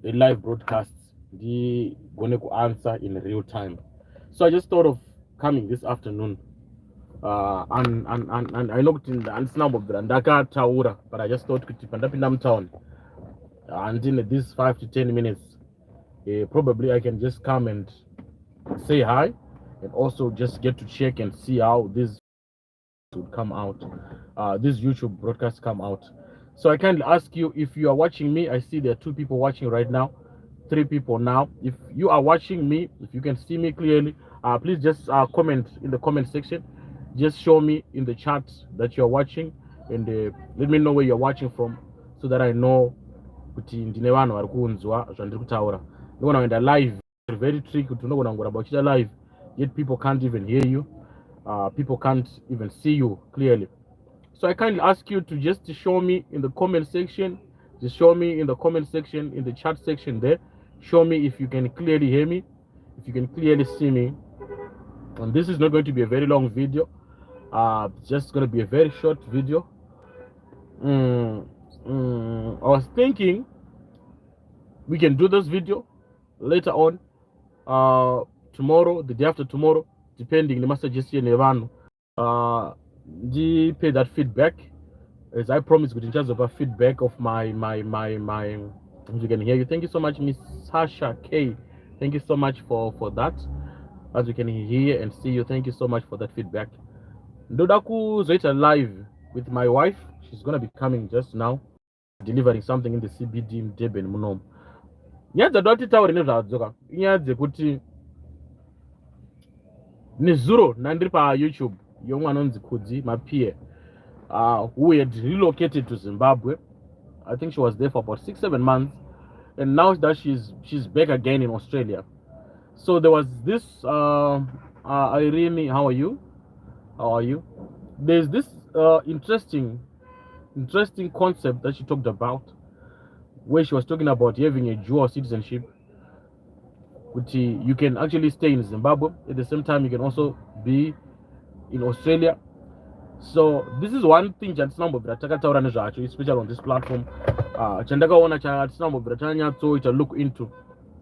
a live broadcast, going to answer in real time. So I just thought of coming this afternoon. And I looked in the number of Ndaka Taura, but I just thought kuti pandapinda town and in these 5 to 10 minutes, probably I can just come and say hi and also just get to check and see how this would come out, this YouTube broadcast come out. So I kindly ask you, if you are watching me, I see there are 2 people watching right now, 3 people now. If you are watching me, if you can see me clearly, please just comment in the comment section. Just show me in the chat that you're watching, and let me know where you're watching from, so that I know kuti ndine vanhu vari kunzwa zvandiri kutaura. Ndogona kuenda live, very tricky kuti unogona kungoramba uchiita live yet people can't even hear you, people can't even see you clearly. So I kindly ask you to just show me in the comment section, just show me in the comment section, in the chat section there, show me if you can clearly hear me, if you can clearly see me. And this is not going to be a very long video, it's just going to be a very short video. I was thinking we can do this video later on, tomorrow, the day after tomorrow, depending the suggestion evanhu, pay that feedback, as I promised, in terms of a feedback of my as you can hear you. Thank you so much, Miss Sasha K. Thank you so much for that. As you can hear and see you, thank you so much for that feedback. Ndodaku Zoita live with my wife. She's gonna be coming just now, delivering something in the CBD in Durban munomu. Nyaya dzadati taure nezvadzoka inyaya dzekuti nezuro nandiri paYouTube yomwana unonzi Kudzi Mapie, who had relocated to Zimbabwe. I think she was there for about 6-7 months, and now that she's back again in Australia. So there was this Irene, how are you? There's this interesting concept that she talked about, where she was talking about having a dual citizenship, which you can actually stay in Zimbabwe at the same time you can also be in Australia. So this is one thing chatisambobvira takataura nezvacho, especially on this platform, chandakaona chatisambobvira tanyatsoita look into,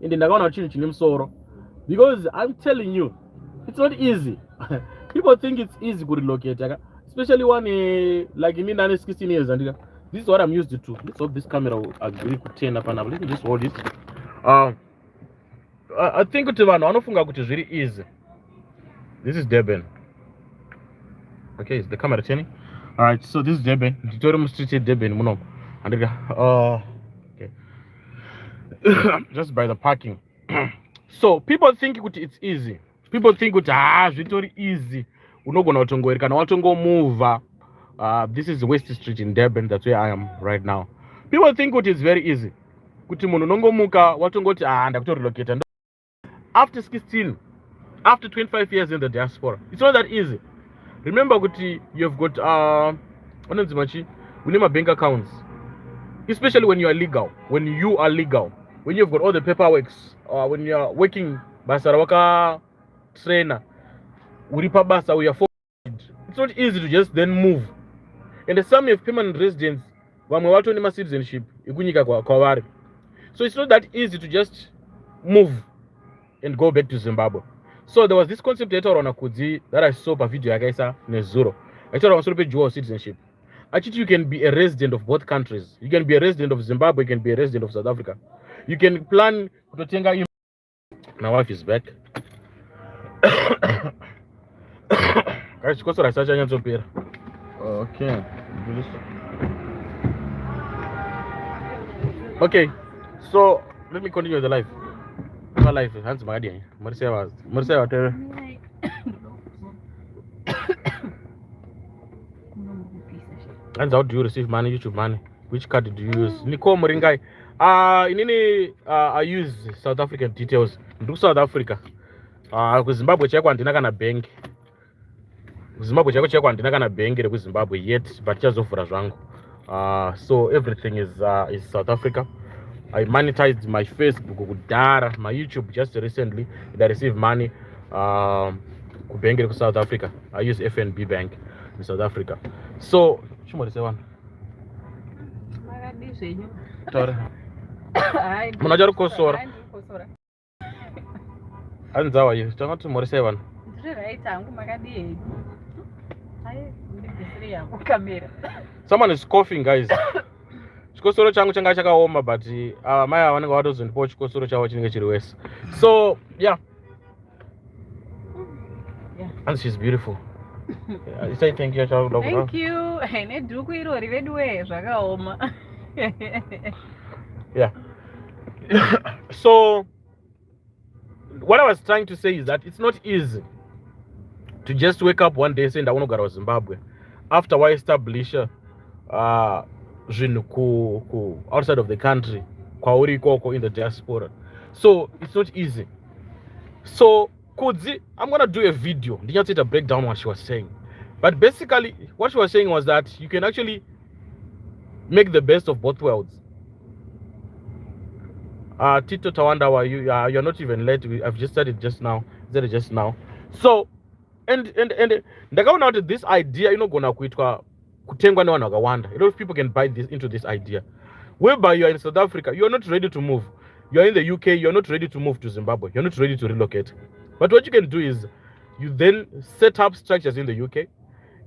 ende ndakaona chinhu chine musoro, because I'm telling you, it's not easy. People think it's easy to relocate, especially one like me, 16 years. And this is what I'm used to. Let's hope this camera will agree to turn up and up. Let me just hold it. I think it's very easy. This is Durban. Okay, is the camera turning? All right, so this is Durban. Victoria Street, Durban. And okay, just by the parking. So people think it's easy. People think it's very easy. This is West Street in Durban. That's where I am right now. People think it's very easy. After 16, after 25 years in the diaspora, it's not that easy. Remember, you've got we name bank accounts, especially when you are legal. When you've got all the paperwork, when you are working Basarawaka trainer, it's not easy to just then move. And the some of permanent residents, citizenship, so it's not that easy to just move and go back to Zimbabwe. So there was this concept later on that I saw a video Nezuro. I thought I was supposed to dual citizenship. Actually, you can be a resident of both countries. You can be a resident of Zimbabwe, you can be a resident of South Africa. You can plan to take. My wife is back. Okay. Okay. So let me continue the live. My life is hands Magadi. Marcia. And how do you receive money? YouTube money? Which card do you use? Nico Moringai. I use South African details. Do South Africa. Zimbabwe check one kana bank. Zimbabwe check one kana bank in Zimbabwe yet, but just offer zvangu. So everything is South Africa. I monetized my Facebook, my YouTube just recently. I received money bank in South Africa. I use FNB Bank in South Africa. So, Munajari kosora. And how are you? Don't more 7. Someone is coughing, guys. Chikosoro changu changa chakaoma, but maya vanenge vatozondipawo chikosoro chavo chinenge chiri wese. So yeah, and she's beautiful. Yeah, say thank you, child. Thank you. Yeah. So what I was trying to say is that it's not easy to just wake up one day saying I want to go to Zimbabwe after I establish outside of the country in the diaspora. So it's not easy. So Kudzi, I'm gonna do a video. Did you break down what she was saying? But basically what she was saying was that you can actually make the best of both worlds. Tito Tawanda, you're not even late. I've just started just now. So and ndakaona out this idea inogona kuitwa kutengwa nevanhu vakawanda. A lot of people can buy into this idea. Whereby you are in South Africa, you are not ready to move. You are in the UK, you are not ready to move to Zimbabwe. You're not ready to relocate. But what you can do is you then set up structures in the UK.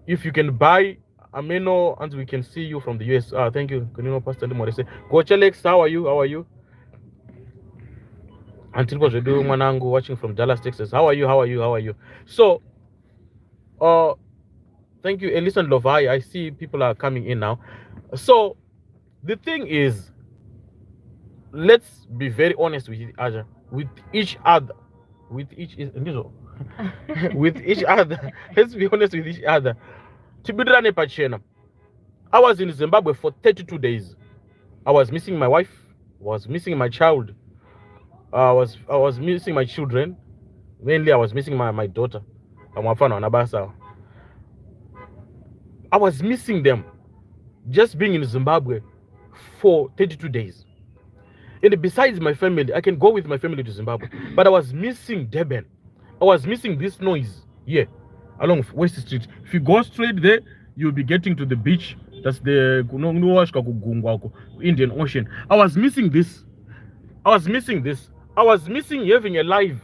If you can buy Ameno, and we can see you from the US. Thank you, Pastor Morris. Coach Alex, how are you? Until was doing Manangu watching from Dallas, Texas. How are you? So thank you, Elison Lovai. I see people are coming in now. So the thing is, let's be very honest with each other. Let's be honest with each other. I was in Zimbabwe for 32 days. I was missing my wife, was missing my child. I was missing my children. Mainly I was missing my daughter. I was missing them just being in Zimbabwe for 32 days. And besides my family, I can go with my family to Zimbabwe. But I was missing Durban. I was missing this noise here along West Street. If you go straight there, you'll be getting to the beach. That's the Indian Ocean. I was missing this. I was missing having a live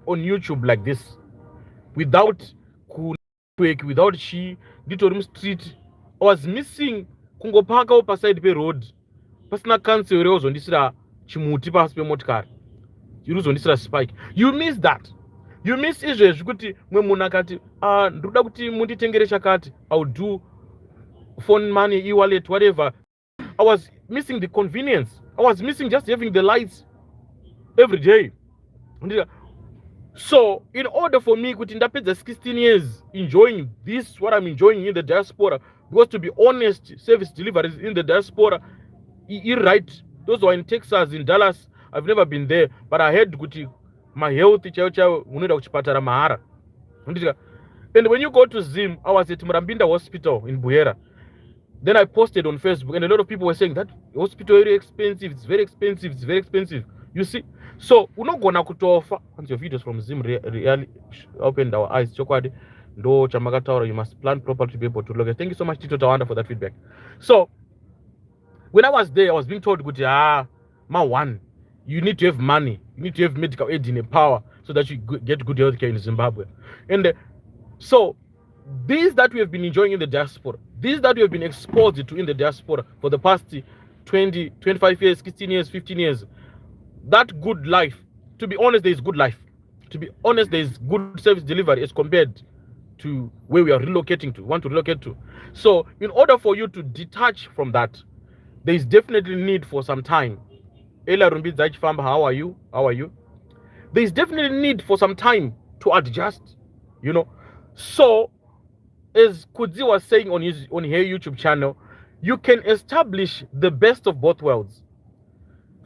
on YouTube like this. Without without Ditorum Street. I was missing kungopaka upaside pe road. Pasina cancel reozondisira chimuti pasi pe motikari. Iruzondisira spike. You miss that. You miss izvezvi kuti mwe munhu akati ndoda kuti munditengere chakati. I'll do phone money, e-wallet, whatever. I was missing the convenience. I was missing just having the lights every day. So in order for me kuti ndapedza 16 years enjoying this, what I'm enjoying in the diaspora, because to be honest, service deliveries in the diaspora, you're right. Those who are in Texas, in Dallas, I've never been there, but I heard kuti my health unoda kuchipatara mahara. And when you go to Zim, I was at Murambinda Hospital in Buera. Then I posted on Facebook, and a lot of people were saying that hospital is very expensive. It's very expensive. You see, so we're not gonna kutofa. And your videos from Zim really opened our eyes. You must plan properly to be able to look at. Thank you so much, Tito Tawanda, for that feedback. So when I was there, I was being told, you need to have money. You need to have medical aid in a power so that you get good health care in Zimbabwe. And so these that we have been enjoying in the diaspora, these that we have been exposed to in the diaspora for the past 20, 25 years, 16 years, 15 years, that good life, to be honest, there is good life. To be honest, there is good service delivery as compared to where we are relocating to, want to relocate to. So in order for you to detach from that, there is definitely need for some time. How are you? There is definitely need for some time to adjust, So as Kudzi was saying on her YouTube channel, you can establish the best of both worlds.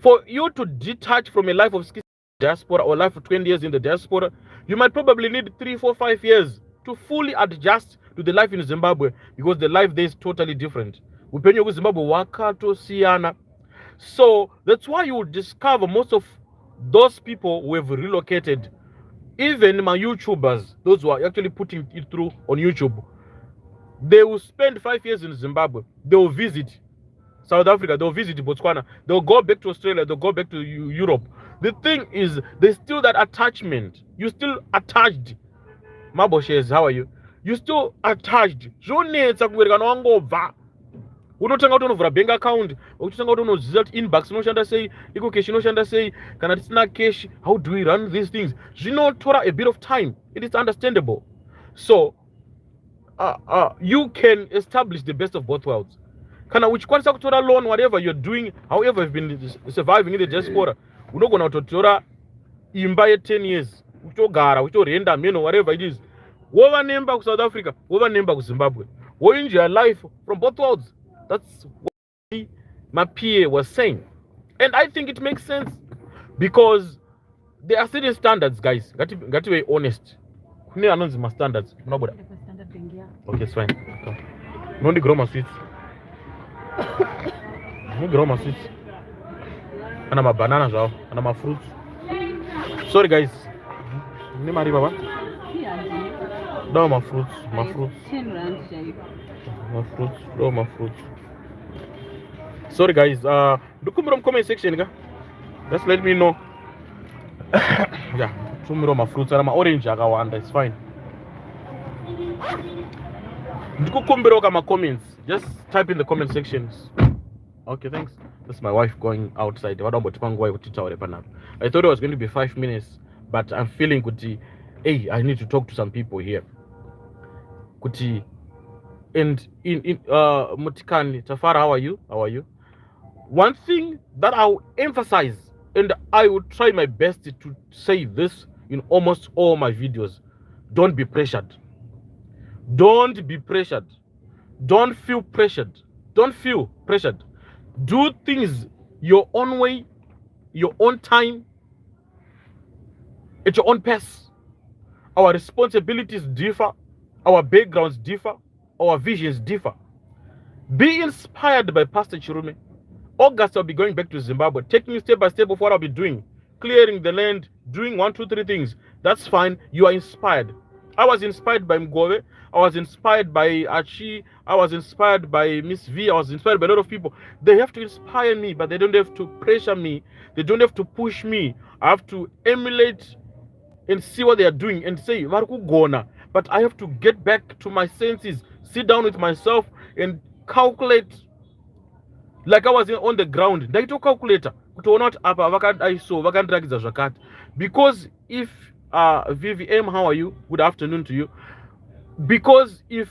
For you to detach from a life of diaspora or life of 20 years in the diaspora, you might probably need 3, 4, 5 years to fully adjust to the life in Zimbabwe, because the life there is totally different. So that's why you will discover most of those people who have relocated, even my YouTubers, those who are actually putting it through on YouTube, they will spend 5 years in Zimbabwe. They will visit South Africa, they'll visit Botswana, they'll go back to Australia, they'll go back to Europe. The thing is, there's still that attachment. You're still attached. Maboshes, how are you? You're still attached. Unotanga kuti unovhura bank account, uchitanga kuti unoziva kuti inbox inoshanda sei, cash inoshanda sei, kana tisina cash, how do we run these things? Zvinotora a bit of time. It is understandable. So you can establish the best of both worlds. Kana uchikwanisa kutora loan, whatever you're doing, however you've been surviving in the diaspora, unogona kutotora imba ye 10 years, uchitogara, uchitorenda meno, whatever it is. Wova nemba ku South Africa, wova nemba ku Zimbabwe. Wo enjoy life from both worlds. That's what my PA was saying. And I think it makes sense because there are certain standards, guys. Got to be honest. Kune anonzi my standards. Okay, it's fine. No need grow my sweets. No grow my sweets. And my bananas out. And my fruits. Sorry, guys. Ni mari baba. No, my fruits. My fruits. 10 rands, my fruits. No, my fruits. Sorry, guys. Look in the comment section, guys. Just let me know. Yeah, show me my fruits and my orange. It's fine. My comments. Just type in the comment sections. Okay, thanks. That's my wife going outside. I thought it was going to be 5 minutes, but I'm feeling kuti. Hey, I need to talk to some people here. Kuti, and in Mutikani, Tafara, how are you? How are you? One thing that I'll emphasize, and I will try my best to say this in almost all my videos: don't be pressured. Don't be pressured. Don't feel pressured. Don't feel pressured. Do things your own way, your own time, at your own pace. Our responsibilities differ, our backgrounds differ, our visions differ. Be inspired by Pastor Chirume. August, I'll be going back to Zimbabwe, taking you step by step of what I'll be doing, clearing the land, doing 1, 2, 3 things. That's fine. You are inspired. I was inspired by Mgove. I was inspired by Achi. I was inspired by Miss V. I was inspired by a lot of people. They have to inspire me, but they don't have to pressure me. They don't have to push me. I have to emulate and see what they are doing and say, Marukugona. But I have to get back to my senses, sit down with myself and calculate like I was on the ground. Ndaito calculator. Because if VVM, how are you? Good afternoon to you. Because if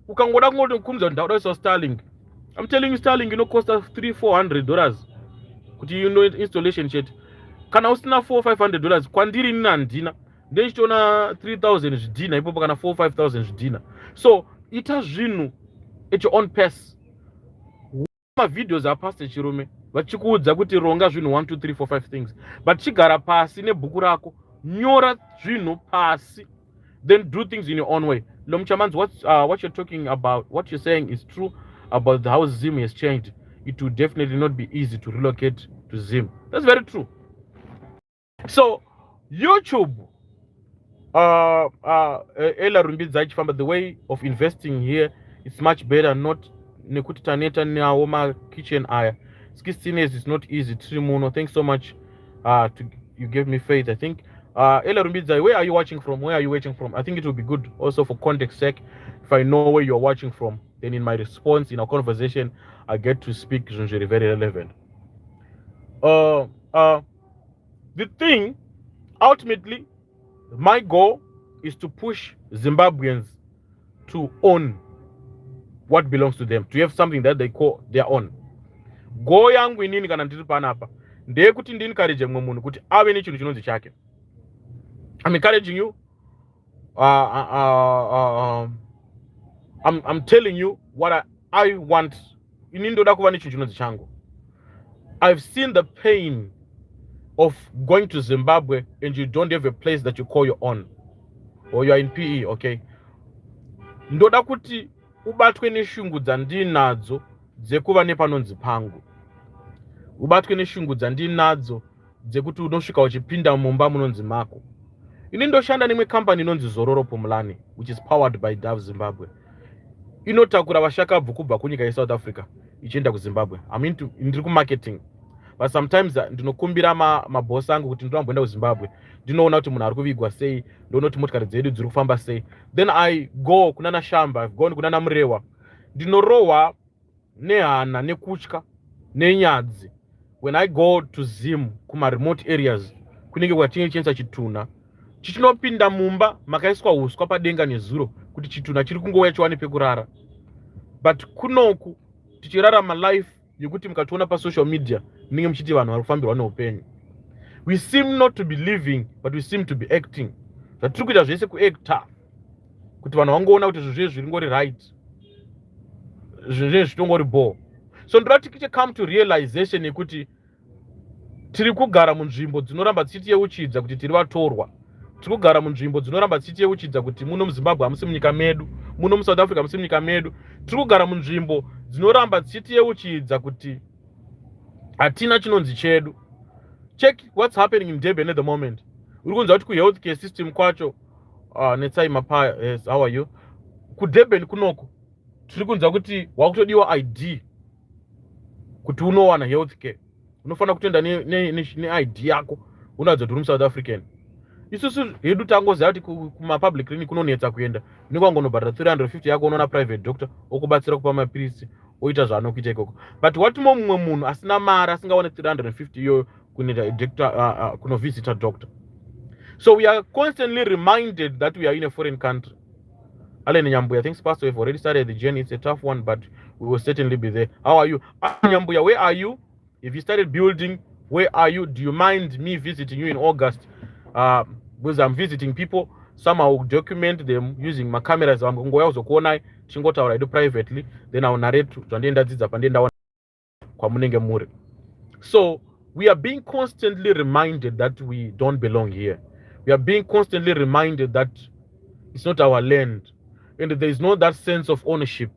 Starlink, I'm telling you, Starlink, cost us $300-400. Could you know installation shit? Kana usina $400-500 kwandiri nina ndina ndechitona 3000 zvidina ipopo kana 4-5,000 zvidina. So ita zvinhu at your own pace. Ma videos are Pastor Chirume vachikuudza kuti ronga zvinhu 1 2 3 4 5 things, but chigara pasi nebhuku rako nyora zvinhu pasi, then do things in your own way. Lomchamanzi, what you're talking about, what you're saying is true about how Zim has changed. It would definitely not be easy to relocate to Zim. That's very true. So YouTube, Ella Rumbidzai Famba, the way of investing here is much better. Not Nekutitaneta Naoma kitchen aya. 16 years is not easy. Trimuno, thanks so much. You gave me faith. I think Ella Rumbidzai, where are you watching from? Where are you watching from? I think it will be good also for context sake. If I know where you're watching from, then in my response, in our conversation, I get to speak very relevant. The thing, ultimately, my goal is to push Zimbabweans to own what belongs to them, to have something that they call their own. Go yangu inini kana ndiri panapa ndekuti ndi encourage mwe munhu kuti ave nechinhu chinonzi chake. I'm encouraging you. I'm telling you what I want. Inini ndoda kuva nechinhu chinonzi changu. I've seen the pain of going to Zimbabwe and you don't have a place that you call your own, or you are in PE, okay? Ndoda kuti ubatwe neshungu dzandinadzo dzekuva nepanonzi pangu. Ubatwe neshungu dzandinadzo dzekuti unosvika uchipinda mumba munonzi mako. Ini ndoshanda nemwe company inonzi Zororo Pumlani, which is powered by Dove Zimbabwe. Inotakura vashakabvu kubva kunyika yeSouth Africa. ichienda kuZimbabwe. Ndiri kumarketing, but sometimes ndinokumbira mabosi angu kuti ndinoamboenda kuZimbabwe, ndinoona kuti munhu ari kuvigwa sei, ndoona kuti motikari dzedu dziri kufamba sei, then I go kunana Shamba, I've gone kunana Murewa, ndinorohwa nehana nekutya nenyadzi. When I go to Zim kuma remote areas kunenge kwachinge chenza chitunha chichinopinda mumba makaiswa uswa padenga nezuro kuti chitunha chiri kungouya chiwane pekurara. But kunoku tichirarama life yekuti mukationa pasocial media munenge muchiti vanhu vari kufambirwa neupenyu. We seem not to be living, but we seem to be acting. Zvatiri kuita zvese kuacta kuti vanhu vangoona kuti zvinhu zvese zviri ngori right, zvinhu zvese zvitongori ball. So ndoda tichiche come to realization yekuti tiri kugara munzvimbo dzinoramba dzichitiyeuchidza kuti tiri vatorwa. Tiri kugara munzvimbo dzinoramba dzichitiyeuchidza kuti muno muZimbabwe hamusi munyika medu, muno muSouth Africa hamusi munyika medu. Tiri kugara munzvimbo dzinoramba dzichitiyeuchidza kuti hatina chinonzi chedu. Check what's happening in Durban at the moment. Uri kunzwa kuti kuhealthcare system kwacho, Netsai Mapaya, yes, how are you? KuDurban kunoko tiri kunzwa kuti wakutodiwa ID kuti unowana healthcare. Unofanira kutoenda ne-ID yako unoratidza kuti uri muSouth African. Isusu hedu tangoziva kuti kuma-public clinic kunonetsa kuenda, unenge wangonobhadhara 350 yako, unoona private doctor okubatsira kupa mapirisi, oita zvaanokuita ikoko. But watimo mumwe munhu asina mari asingawane 350 iyoyo kunovhisitor doctor. So we are constantly reminded that we are in a foreign country. Alan Nyambuya, thanks Pastor, we've already started the journey. It's a tough one, but we will certainly be there. How are you? Nyambuya, where are you? If you started building, where are you? Do you mind me visiting you in August? Because I'm visiting people, some I will document them using my cameras. I'm going to also I do privately. Then I will narrate to. So we are being constantly reminded that we don't belong here. We are being constantly reminded that it's not our land, and there is no that sense of ownership.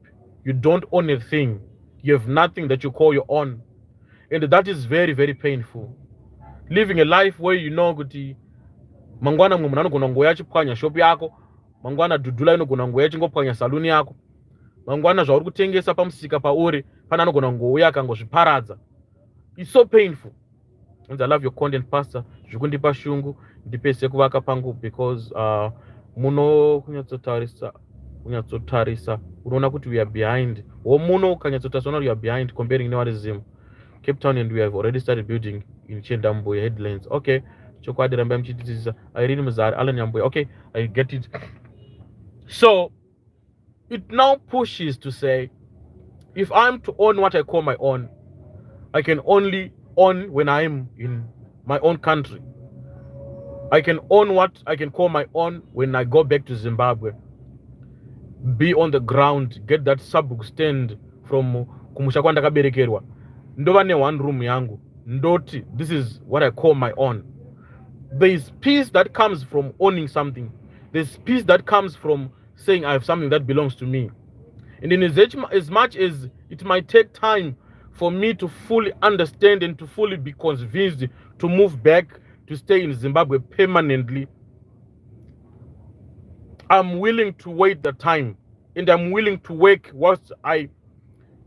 You don't own a thing. You have nothing that you call your own. And that is very, very painful. Living a life where you know kuti mangwana mwe munhu anogona ngoya chipwanya shop yako, mangwana dhudhula inogona ngoya chingopwanya saluni yako, mangwana zvauri kutengesa pamusika pauri pana anogona ngouya akangozviparadza. It's so painful. And I love your content, Pastor. Zvikundipa shungu ndipese kuvaka pangu because muno kunyatsotarisa unoona kuti we are behind. Muno kanyatsotarisa unoona we are behind comparing newarizim. Cape Town, and we have already started building in Chendamboy headlands. Okay. I read Muzari, Alan Nyamboy. Okay, I get it. So it now pushes to say, if I'm to own what I call my own, I can only own when I'm in my own country. I can own what I can call my own when I go back to Zimbabwe. Be on the ground, get that subbook stand from kumusha kwanda kaberekerwa. Ndova ne one room yangu. Ndoti, this is what I call my own. There is peace that comes from owning something. There's peace that comes from saying I have something that belongs to me. And in as much as it might take time for me to fully understand and to fully be convinced to move back to stay in Zimbabwe permanently, I'm willing to wait the time, and I'm willing to work whilst I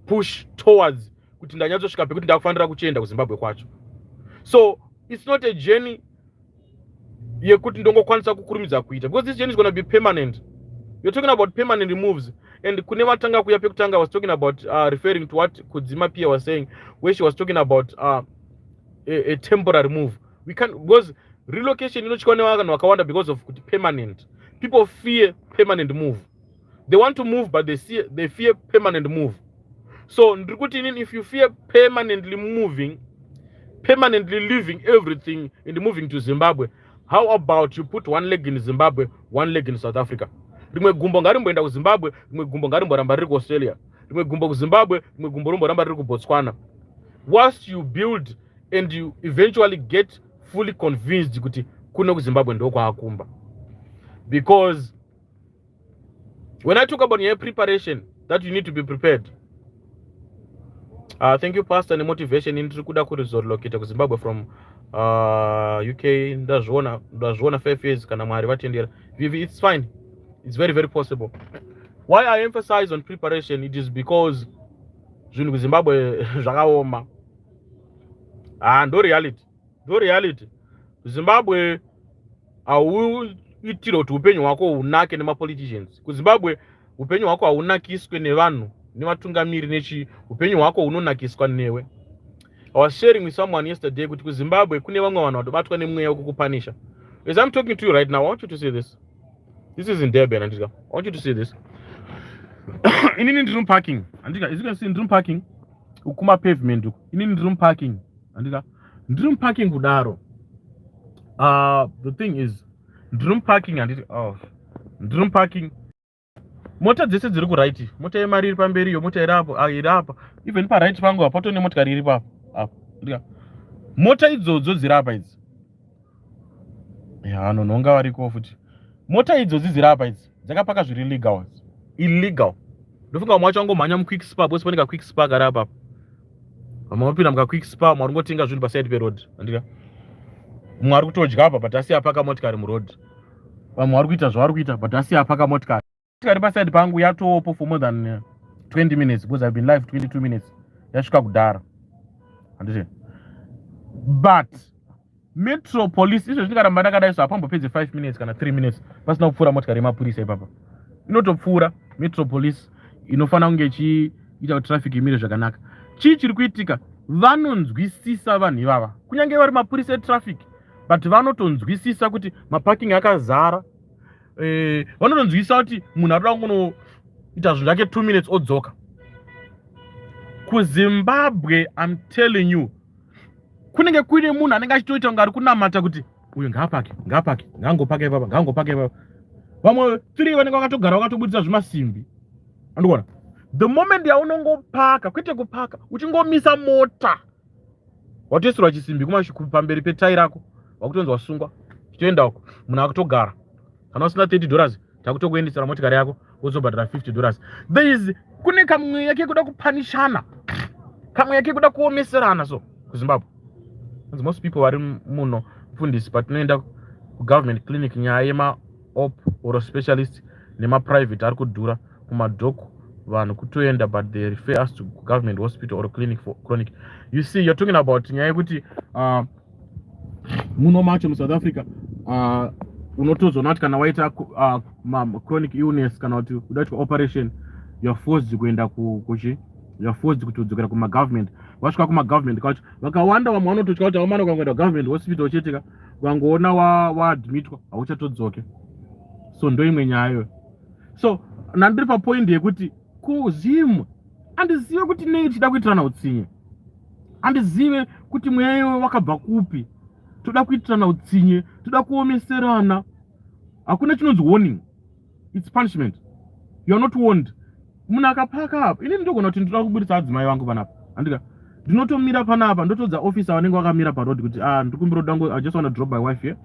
push towards kuti ndanyatosvika pekuti ndakufanira kuchienda kuZimbabwe kwacho. So it's not a journey yekuti ndongokwanisa kukurumidza kuita, because this journey is going to be permanent. You're talking about permanent moves, and kune vatanga kuya pekutanga was talking about referring to what Kudzima Pia was saying, where she was talking about a temporary move. We can't, because relocation wakawanda because of permanent. People fear permanent move. They want to move, but they fear permanent move. So if you fear permanently moving, permanently leaving everything and moving to Zimbabwe, how about you put one leg in Zimbabwe, one leg in South Africa? Rimwe gumbo ngarimboenda kuZimbabwe, rimwe gumbo ngarimboramba riri kuAustralia, rimwe gumbo kuZimbabwe, rimwe gumbo rimboramba riri kuBotswana. Once you build and you eventually get fully convinced kuti kuno kuZimbabwe ndo kwaakumba. Because when I talk about your preparation, that you need to be prepared. Thank you, Pastor, and motivation in kuda kurizorelocate kuZimbabwe from UK. Ndazviona 5 years kana mwari vatendera. It's fine. It's very, very possible. Why I emphasize on preparation, it is because zvinhu kuZimbabwe zvakaoma. Ndo reality. Zimbabwe hauitire kuti upenyu hwako hunake nemapoliticians. KuZimbabwe upenyu hwako haunakiswe nevanhu nevatungamiri nechi, upenyu hwako hunonakiswa newe. I was sharing with someone yesterday kuti kuZimbabwe kune vamwe vanhu vatobatwa nemweya wekukupanisha. As I'm talking to you right now, I want you to see this. This is in Durban, Andika. I want you to see this. Inini ndiri parking. Andika, as you can see, ndiri parking. Ukuma pavement. Inini ndiri parking. Andika, ndiri parking kudaro. The thing is, ndiri parking andika. Ndiri parking. Mota dzese dziri kuright. Mota yemari iri pamberi yo, mota iri apa. Even pa right pangu apato ne motikari iri pa. Andika. Mota idzodzo dziri apa idzi. Ya, nonga variko futi. Mota idzodzo dziri apa idzi. Dzakapaka zviri illegal. Ndofunga mwacho angomhanya mu quick spa, bose panika quick spa gara apa. Vamapinda muka quick spa, mwari ngotenga zvinhu pa side pe road. Andika. Mwari kutodya apa but asi apaka motikari mu road. Vamwe vari kuita zvavari kuita but asi apaka motikari. Motikari pa side pangu yatopo for more than 20 minutes because I've been live 22 minutes. Yasvika kudhara. Andite. But Metro Police izvo zvingaramba ndakadai so apambopedze 5 minutes kana 3 minutes pasina kupfuura motikari yemapurisa ipapa. Inotopfuura Metro Police inofana kunge ichiita kuti traffic imire zvakanaka. Chii chiri kuitika? Vanonzwisisa vanhu ivava. Kunyange vari mapurisa etraffic but vanotonzwisisa kuti maparking akazara. Vanotonzwisisa kuti munhu ari kuda kunoita zvinhu zvake 2 minutes odzoka. KuZimbabwe, I'm telling you, kunenge kuine munhu anenge achitoita kunge ari kunamata kuti uyu ngaapake, ngangopake ipapa. Vamwe 3 vanenge vakatogara vakatobudisa zvimasimbi. Andikuona? The moment yaunongopaka, kwete kupaka, uchingomisa mota, watoisirwa chisimbi pamberi petai rako, wakutonzi wasungwa, chitoenda uko, munhu akutogara. Kana usina $30, takutokuendesera motikari yako, wozobhadhara $50. There is kune kamweya kekuda kupanishana, kamweya kekuda kuomeserana so kuZimbabwe. Most people vari muno mufundisi patinoenda kugovernment clinic nyaya yema-op or specialist nema-private ari kudhura kumadhoku vanhu kutoenda but they refer us to government hospital or clinic for chronic. You see, you're talking about nyaya yekuti muno macho muSouth Africa unotozoona kuti kana waita chronic illness kana kuti uda kuitwa operation you're forced kuenda you're forced kutodzokera kumagovernment. Wasvika kumagovernment kwacho vakawanda vamwe vanototya kuti aumana ukangoenda kugovernment hospital uchetika ukangoona waadmitwa hauchatodzoke. So ndo imwe nyaya iyoyo. So nandiri papoindi yekuti kuZimu handizive kuti nei tichida kuitirana utsinye, handizive kuti mweya iwe wakabva kupi. Toda kuitirana utsinye, toda kuomeserana. Hakuna chinonzi warning, it's punishment. You are not warned. Munhu akapaka apa, ini ndogona kuti ndoda kubudisa adzimai vangu panapa. Andika ndinotomira panapa ndotodza officer vanenge vakamira paroad kuti ndikumbiroda I just want to drop my wife here.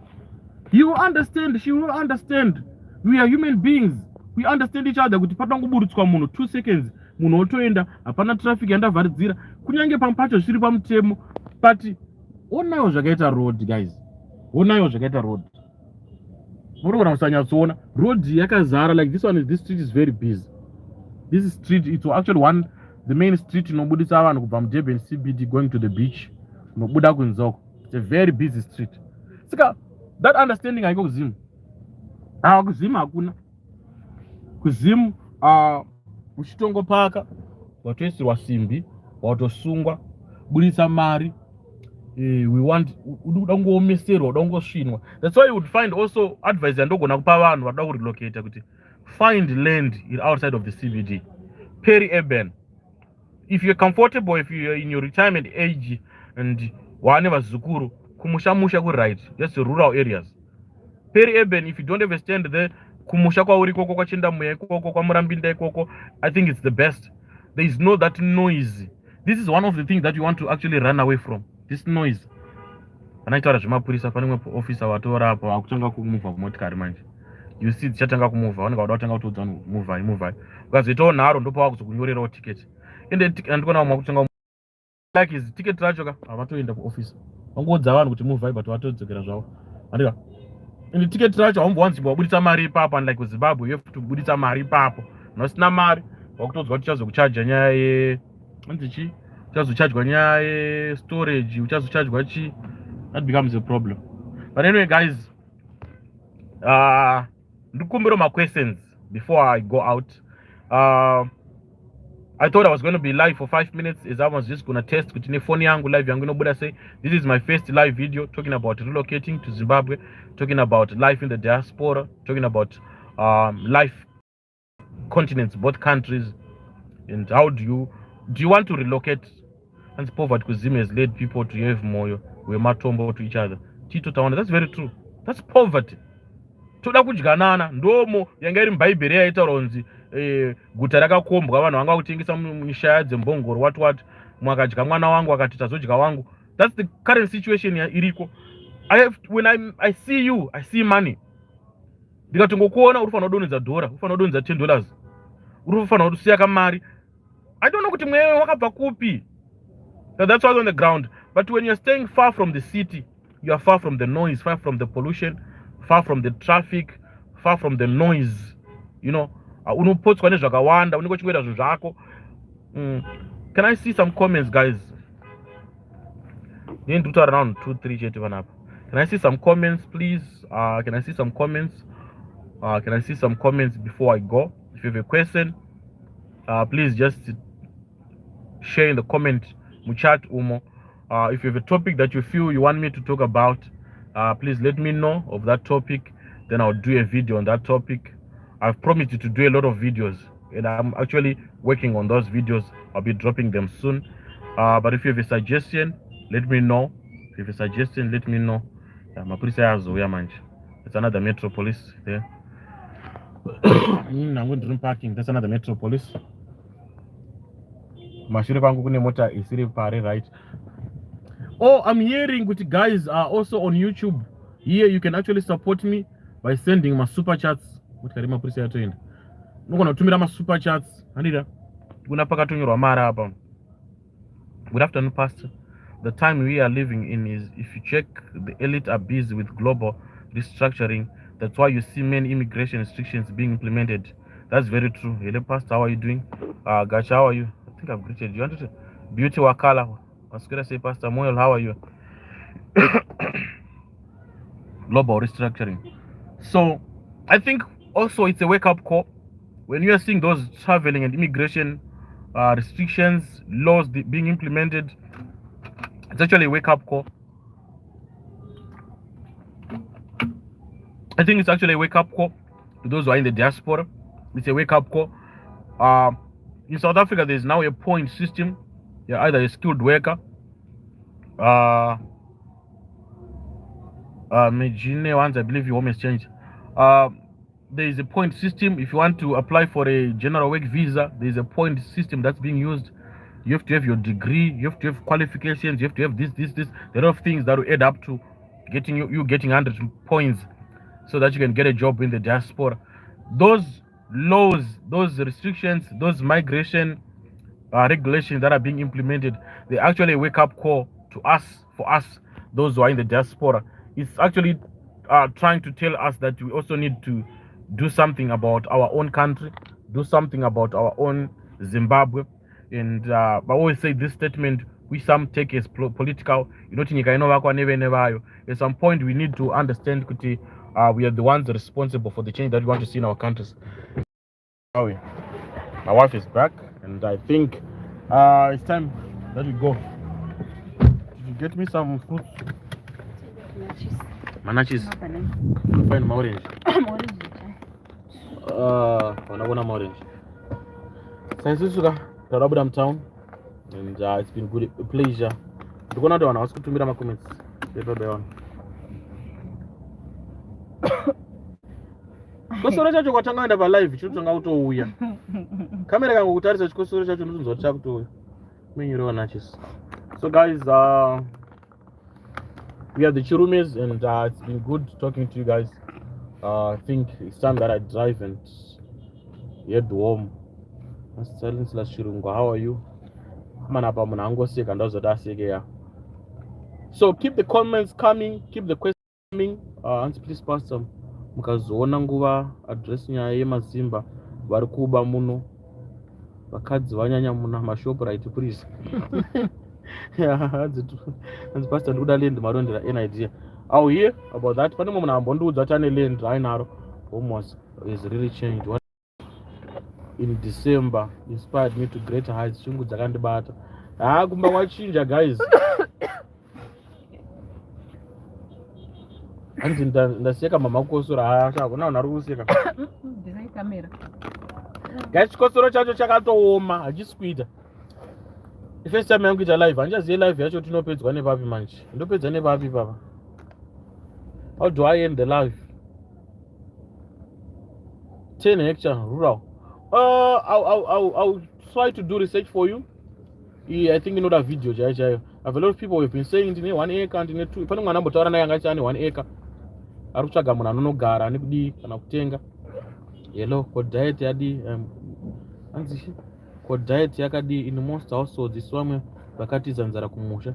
You will understand, she will understand. We are human beings. We understand each other kuti patoda kuburutswa munhu 2 seconds munhu otoenda hapana traffic yandavharidzira kunyange pamwe pacho zviri pamutemo. But onayo zvakaita road guys, onayo zvakaita road. Murikuona musanyatsoona road yakazara like this street is very busy. This street, it's actually the main street inobudisa vanhu kubva muDurban CBD going to the beach nobuda kunzoko. It's a very busy street. Saka that understanding haiko kuZimu. KuZimu hakuna. KuZimu uchitongopaka watoisirwa simbi, watosungwa, budisa mari. We want uda kungomeserwa, uda kungosvinwa. That's why you would find also advice yandogona kupa vanhu vada kurelocate kuti find land outside of the CBD, peri-urban. If you're comfortable, if you're in your retirement age and wane vazukuru kumusha right, just rural areas. Peri-urban, if you don't ever stand there, kumusha kwauri koko kwa Chindamuya koko kwa Murambinda koko, I think it's the best. There is no that noise. This is one of the things that you want to actually run away from. This noise. Anaitaura zvemapurisa pane officer watora apo akutanga kumuvha motikari manje. You see chatanga kumuvha vanenge vada kutanga kutodza muvhai. Ukazoitawo nharo ndopa wakuzokunyorerawo ticket. Ende ndikona vamwe kutanga like is ticket racho ka avatoenda kuoffice. Vangodza vanhu kuti muvhai but vatodzokera zvavo. Andika. Ende ticket racho haumbowanzi wabudisa mari ipapo and like kuZimbabwe you have to budisa mari ipapo. Nosina mari wakutodzwa kuti chazokuchaja nyaya anzichi uchazochajwa nyaya storage, uchazochajwa chi, that becomes a problem. But anyway guys, ndikumbira my questions before I go out. I thought I was going to be live for 5 minutes as I was just going to test kutine phone yangu live yangu inobuda say this is my first live video talking about relocating to Zimbabwe, talking about life in the diaspora, talking about life continents, both countries, and how do you want to relocate? And poverty cuisine has led people to have more we matombo to each other. Tito tawana, that's very true. That's poverty. Toda kudyanana ndomo yanga iri mubhaibheri yaitaura kunzi guta rakakombwa vanhu vanga kutengesa mushaya dzembongoro what mwakadya mwana wangu akati tazodya wangu. That's the current situation iriko. When I see you, I see money. Ndikatongokuona uri kufanira kudonhedza dhora, uri kufanira kudonhedza $10, uri kufanira kusiya kamari. I don't know kuti mwewe wakabva kupi. So that's what's on the ground. But when you're staying far from the city, you are far from the noise, far from the pollution, far from the traffic, far from the noise, you know. Unopotswa nezvakawanda, unenge uchingoita zvinhu zvako. Can I see some comments, guys? Around 2-3 chete vanapa. Can I see some comments, please? Can I see some comments? Can I see some comments before I go? If you have a question, please just share in the comment chat umo. If you have a topic that you feel you want me to talk about, please let me know of that topic, then I'll do a video on that topic. I've promised you to do a lot of videos, and I'm actually working on those videos. I'll be dropping them soon. But if you have a suggestion, let me know. If you have a suggestion, let me know. It's another metropolis there. I'm going to parking. That's another metropolis. Mashure pangu kune mota isiri pare, right? Oh, I'm hearing that guys are also on YouTube. Here you can actually support me by sending my super chats. What can I say to you? No gonna tumira my super chats. Anida. Guna pakatonyorwa mara hapa. Good afternoon, Pastor. The time we are living in is, if you check, the elite are busy with global restructuring. That's why you see many immigration restrictions being implemented. That's very true. Hello, Pastor. How are you doing? Gacha, how are you? I think I've greeted you. Beauty Wakala. I was going to say, Pastor Moel, how are you? Global restructuring. So, I think also it's a wake-up call. When you are seeing those traveling and immigration restrictions, laws being implemented, it's actually a wake-up call. I think it's actually a wake-up call to those who are in the diaspora. It's a wake-up call. In South Africa, there's now a point system. You're either a skilled worker. Once I believe your home has changed. There is a point system. If you want to apply for a general work visa, there is a point system that's being used. You have to have your degree. You have to have qualifications. You have to have this. A lot of things that will add up to getting you getting 100 points, so that you can get a job in the diaspora. Those laws, those restrictions, those migration regulations that are being implemented, they actually wake up call to us, for us, those who are in the diaspora. It's actually trying to tell us that we also need to do something about our own country, do something about our own Zimbabwe. And I always say this statement, we some take as political. At some point, we need to understand that we are the ones responsible for the change that we want to see in our countries. My wife is back, and I think it's time that we go. Did you get me some fruits? Manachis. Find my orange. Wanna orange. Since this is town, and it's been good, a pleasure. You're gonna do one. I was going to meet my comments. Chikosoro chacho kwatangaenda palive chotanga kutouya. Kamera kangu kutarisa chikosoro chacho ndozotya kutouya. Menyuro nachis. So guys, we are the Chirumes, and it's been good talking to you guys. I think it's time that I drive and head home. Silence la Chirunga, how are you? So keep the comments coming, keep the questions coming. Please pass some. Mukazoona nguva address nyaya yemazimba vari kuba muno vakadzi vanyanya muna mashoprite please. Hanzi pastor ndikuda land marondera NID. I'll hear about that. Pane munhu ambondiudza kuti ane land ainaro. Almost is really changed. What in December inspired me to greater heights. Shungu dzakandibata. Kumba wachinja guys. Hanzi ndaseka mama kukosora akona unari kuseka. Ndinai kamera. Guys, chikosoro chacho chakatooma hachisi kuita. First time yangu kuita live, handiziye live yacho tinopedzwa nepapi manje. Ndopedza nepapi baba? How do I end the live? 10 hectare rural. I'll try to do research for you. I think you know that video chaiyo. I have a lot of people who have been saying ndine 1 acre and ndine 2. Pane mwana ambotaura naye angati ane 1 acre. Ari kutsvaga munhu anonogara ane kudii kana kutenga. Hello, code diet yadi anzi code diet yakadi in most households iswamwe vakatiza nzara kumusha.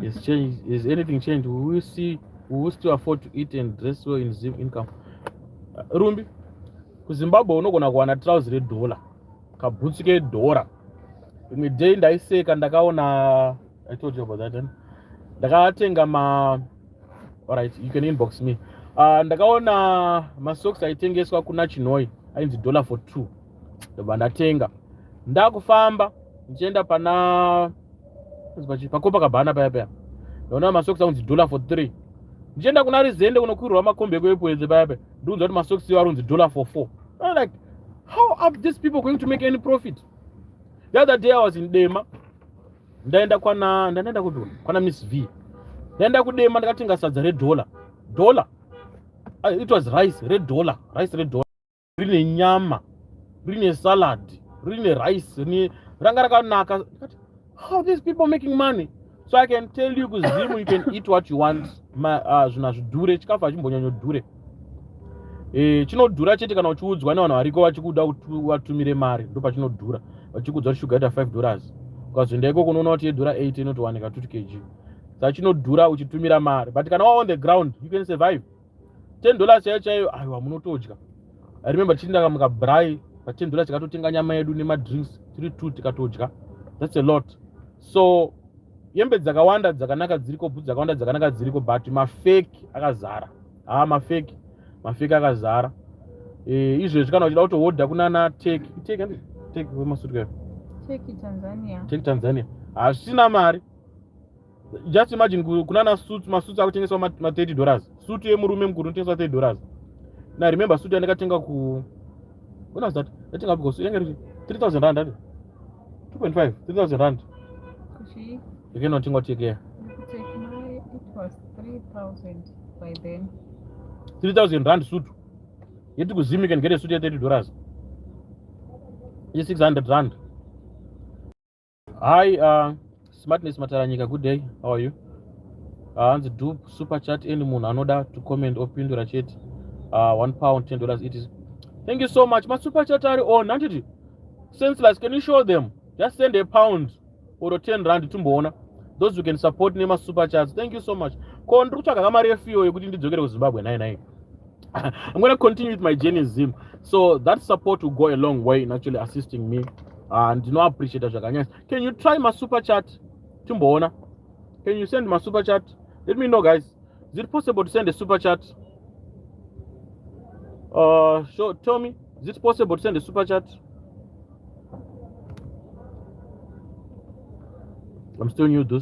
Yes, change. Is anything changed? We will still afford to eat and dress well in Zim income. Rumbi kuZimbabwe unogona kuwana trouser $1 kabhutsu $1. Imwe day ndaiseka ndakaona I told you about that then. Ndakatenga alright, you can inbox me. Ndakaona masocks aitengeswa kuna Chinoi ainzi $2 for 2. Ndoba ndatenga. Ndakufamba ndichienda pana pakopa kabhana paya. Ndaona masocks ainzi $1 for 3. Ndichienda kuna Rizende kunokwirwa makombe kwepoedze paya. Ndunza kuti masocks iwo arunzi $1 for 4. I'm like, how are these people going to make any profit? The other day I was in Dema. Ndaenda kwana Miss V. Ndaenda kudema ndakatenga sadza $1. It was rice $1. Rine nyama, rine salad, rine rice, ranga rakanaka. How are these people making money? So I can tell you kuZimu, you can eat what you want. Zvina zvidhure, chikafu hachimbonyanya kudhure. Chinodhura chete kana uchiudzwa nevanhu variko vachikuda kuti watumire mari, ndo pachinodhura. Vachikuudza kuti shuga ita $5. Ukazoenda ikoko unoona kuti $8 inotowanika 2 kg. Saka chinodhura uchitumira mari. But kana on the ground, you can survive. $10 chaiyo, aiwa munotodya. I remember tichindaka mukabrai, pa $10 tikatotenga nyama yedu nemadrinks, 3-2 tikatodya. That's a lot. So, yembe dzakawanda dzakanaka dziriko, bhutsu dzakawanda dzakanaka dziriko, but mafake akazara. Mafake akazara. Izvezvi kana uchida kutohodha kunana Tech wemasutu Tanzania. Hasina mari. Just imagine kunana masutu akutengeswa $30. Sutu yemurume mukuru inotengeswa $30. Na remember sutu yandakatenga when was that? Ndatenga because yange 3,000 rand ati 2.5 3,000 rand. Kushi. You cannot think what you get. It was 3,000 by then. 3,000 rand suit. Yet to Zim, you can get a suit at $30. It's 600 rand. Hi, Smartness Mataranyika, good day. How are you? Do super chat any moon another to comment or pin to chat. £1, $10 it is. Thank you so much. My super chat are on. Nantity. Senseless, can you show them? Just send £1 or 10 rand to Mbona. Those who can support Nema super chats. Thank you so much. Zimbabwe. I'm going to continue with my journey in Zim. So that support will go a long way in actually assisting me. And you know, I appreciate that. Can you try my super chat? Tumbona? Can you send my super chat? Let me know, guys. Is it possible to send a super chat? Tell me. Is it possible to send a super chat? I'm still new to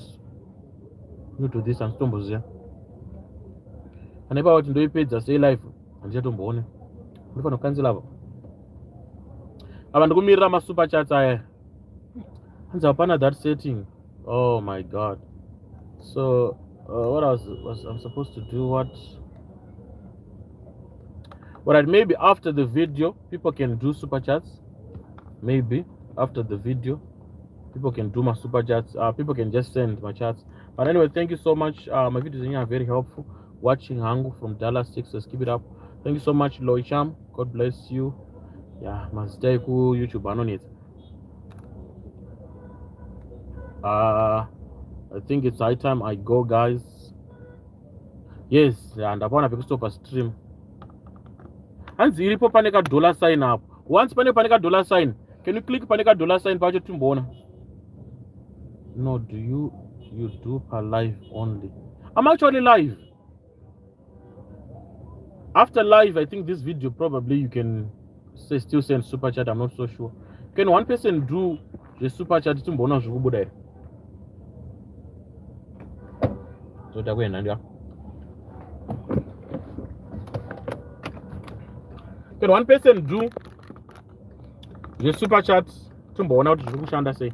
this. I'm still here. And if I want to do a page, say live. And just don't bone. If I don't cancel up. I want to go mirror my super chat. And upon that setting. Oh my god. So what else was I'm supposed to do? What? Alright, maybe after the video, people can do super chats. Maybe after the video, people can do my super chats. People can just send my chats. But anyway, thank you so much. My videos are very helpful. Watching Hangu from Dallas, Texas. Keep it up. Thank you so much, Loicham. God bless you. Yeah, Mazdeku YouTube on it. I think it's high time I go, guys. Yes, and I want to stop a stream. And ziripo paneka $sign up. Once paneka $sign, Can you click panika dollar sign pacho tumbona? No, do you do per live only? I'm actually live. After live, I think this video probably you can say still send super chat. I'm not so sure. Can one person do the super chat tumbona zvukubuda? So that way, Nadia. Can one person do the super chat tumbona zvukushanda say?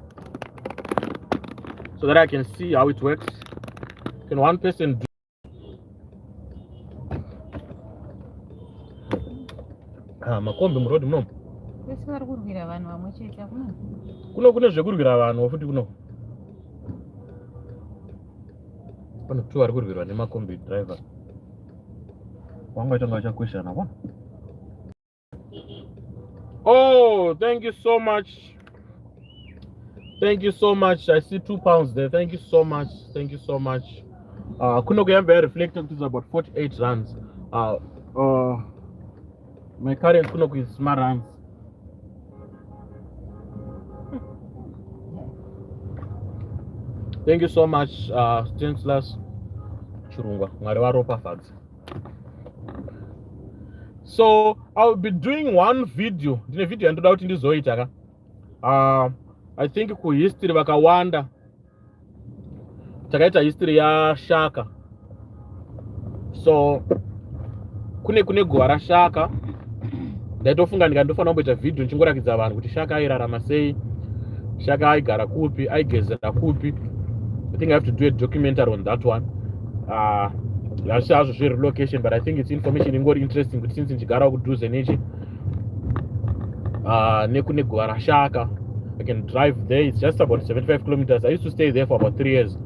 So that I can see how it works. Can one person do? Makombe murodi muno. Kwese vari kurwira vanhu vamwe chete kuna. Kune zvekurwira vanhu futi kuno. Pane tu vari kurwirwa nemakombi driver. Wangaita ngacha question apa? Oh, thank you so much. Thank you so much. I see £2 there. Thank you so much. Thank you so much. Kuno kuyamba reflected is about 48 rands. My current kuno is smart rands. Thank you so much, Stanislas Churungwa. So I'll be doing one video. The video ended out in this zoitaka. I think ku history vakawanda. Takaita history ya Shaka. So kune gwara Shaka. Ndaitofunga ndikandofana kumboita video ndichingorakidza vanhu kuti Shaka airarama sei, Shaka aigara kupi, aigezera kupi. I think I have to do a documentary on that one. That's also relocation, but I think it's information ingori interesting kuti since nchigara kudhuze nechi nekune gwara Shaka. I can drive there. It's just about 75 kilometers. I used to stay there for about 3 years,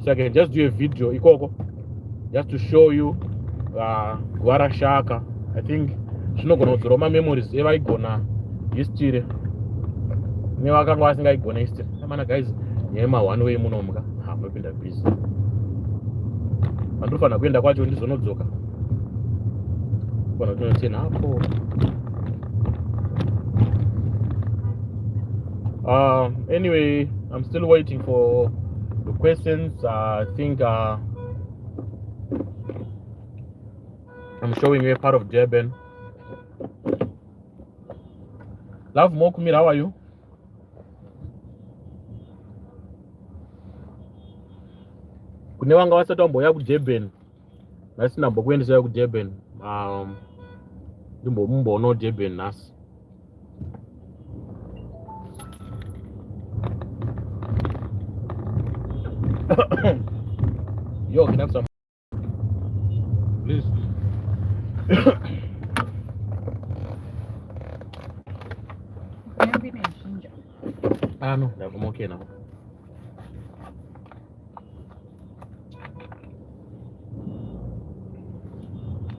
so I can just do a video ikoko just to show you gwara Shaka. I think zvinogona kudzoroma memories evaigona history nevakanga vasingaigona history. Amana guys, nyema one way munomuka hamapinda busy. Andofana kuenda kwacho ndizonodzoka. Bona tunotena hapo. Anyway, I'm still waiting for the questions. I think I'm showing you a part of Durban. Love Mokumira, how are you? Kune vanga vasati vamboya kuDurban. Vasina mbokuendesa kuDurban. Ndimbombono Durban nasi. Yo, can I have some? Please. Ginger. No, I'm okay now.